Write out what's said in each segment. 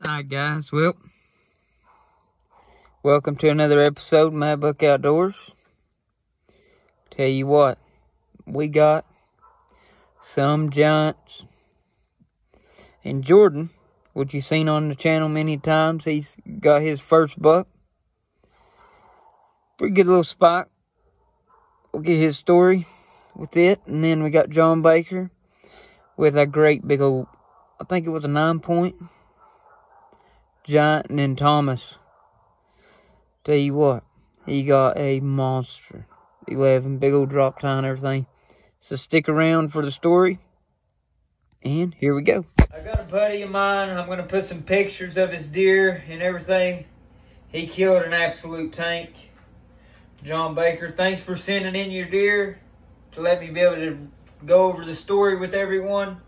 Alright guys, well, welcome to another episode of Mad Buck Outdoors. Tell you what, we got some giants. And Jordan, which you've seen on the channel many times, he's got his first buck. Pretty good little spot. We'll get his story with it. And then we got John Baker with a great big old, I think it was a 9-point. Giant. And then Thomas, tell you what, he got a monster 11, big old drop tine and everything. So stick around for the story, and here we go. I got a buddy of mine. I'm going to put some pictures of his deer and everything. He killed an absolute tank. John Baker, thanks for sending in your deer to let me be able to go over the story with everyone.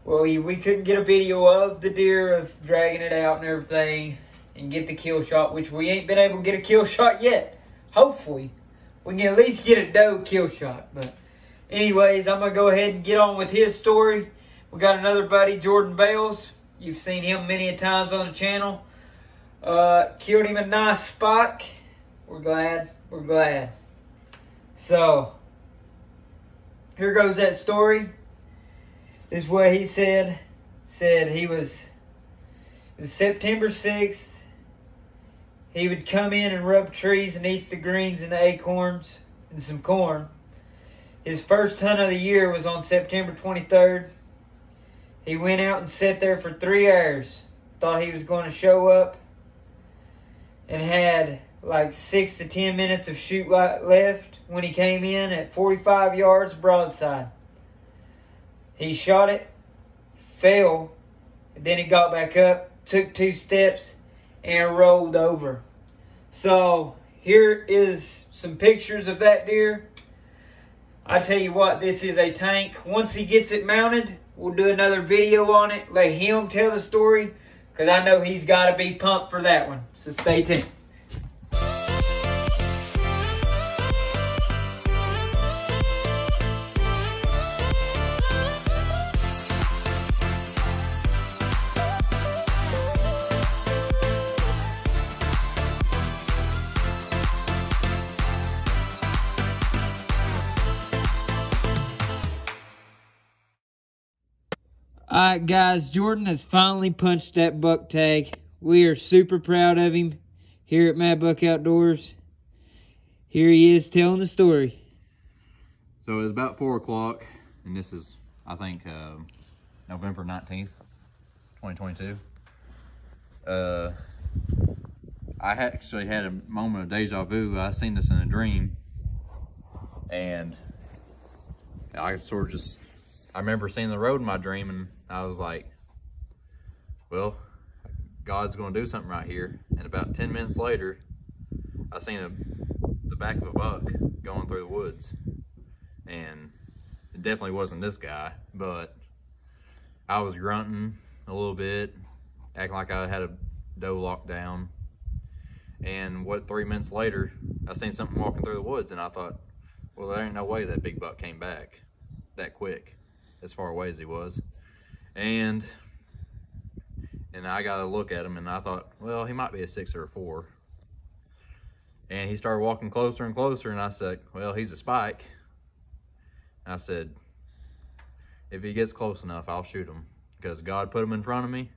Well, we couldn't get a video of the deer, of dragging it out and everything, and get the kill shot, which we ain't been able to get a kill shot yet. Hopefully, we can at least get a doe kill shot. But anyways, I'm going to go ahead and get on with his story. We got another buddy, Jordan Bales. You've seen him many a times on the channel. Killed him a nice spot. We're glad. We're glad. So, here goes that story. This is what he said. Said it was September 6th. He would come in and rub trees and eat the greens and the acorns and some corn. His first hunt of the year was on September 23rd. He went out and sat there for 3 hours. Thought he was going to show up. And had like 6 to 10 minutes of shoot light left when he came in at 45 yards broadside. He shot it, fell, and then he got back up, took 2 steps, and rolled over. So, here is some pictures of that deer. I tell you what, this is a tank. Once he gets it mounted, we'll do another video on it. Let him tell the story, because I know he's got to be pumped for that one. So, stay tuned. Alright guys, Jordan has finally punched that buck tag. We are super proud of him here at Mad Buck Outdoors. Here he is telling the story. So it was about 4 o'clock, and this is, I think, November 19th, 2022. I actually had a moment of deja vu. I seen this in a dream, and I sort of just, I remember seeing the road in my dream, and I was like, well, God's going to do something right here. And about 10 minutes later, I seen the back of a buck going through the woods. And it definitely wasn't this guy, but I was grunting a little bit, acting like I had a doe locked down. And 3 minutes later, I seen something walking through the woods, and I thought, well, there ain't no way that big buck came back that quick, as far away as he was. And I got to look at him, and I thought, well, he might be a 6 or a 4. And he started walking closer and closer, and I said, well, he's a spike. I said, if he gets close enough, I'll shoot him, because God put him in front of me.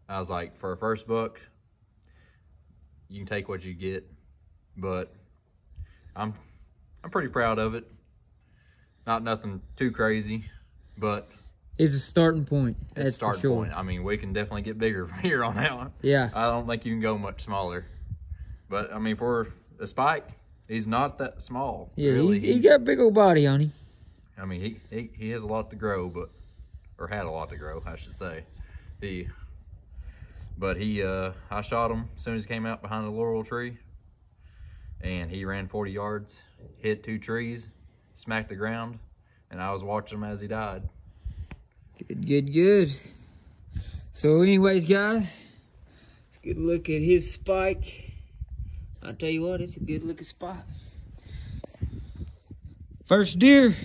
I was like, for a first buck, you can take what you get, but I'm pretty proud of it. Not nothing too crazy, but it's a starting point. It's a starting point. I mean, we can definitely get bigger from here on out. Yeah. I don't think you can go much smaller. But, I mean, for a spike, he's not that small. Yeah, really. he got a big old body on him. I mean, he has a lot to grow, or had a lot to grow, I should say. I shot him as soon as he came out behind the laurel tree. And he ran 40 yards, hit 2 trees, smacked the ground, and I was watching him as he died. Good. So anyways, guys, let's get a look at his spike. I'll tell you what, it's a good looking spot. First deer.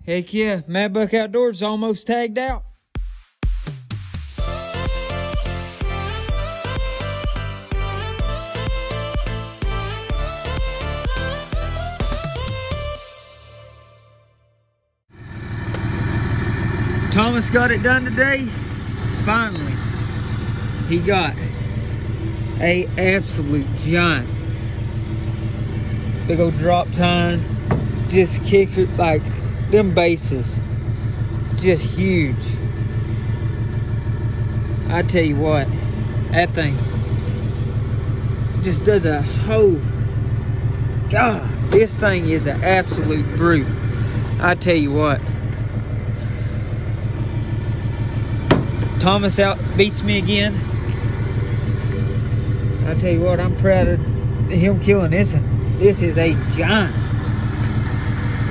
Heck yeah, Mad Buck Outdoors almost tagged out. Thomas got it done today. Finally, he got a absolute giant. Big old drop tine. Just kick it like them bases. Just huge. I tell you what, that thing just does a whole, God, this thing is an absolute brute. I tell you what. Thomas out beats me again. I tell you what, I'm proud of him killing this one. This is a giant.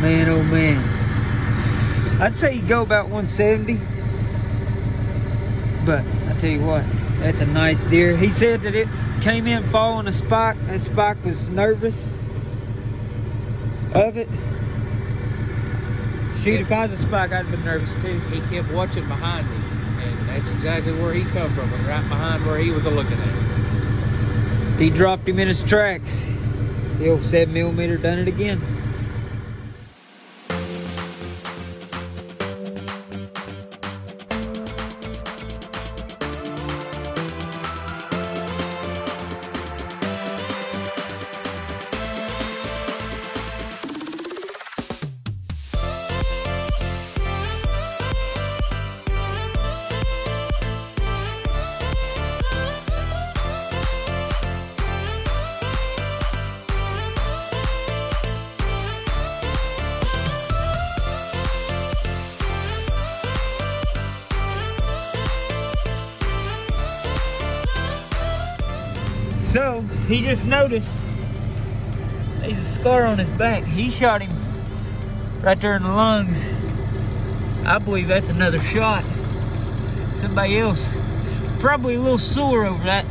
Man, oh man. I'd say you go about 170. But I tell you what, that's a nice deer. He said that it came in following a spike. That spike was nervous of it. Shoot, if I was a spike, I'd have been nervous too. He kept watching behind me, and that's exactly where he come from, and right behind where he was looking at. He dropped him in his tracks. The old 7mm done it again. So, he just noticed there's a scar on his back. He shot him right there in the lungs. I believe that's another shot. Somebody else, probably a little sore over that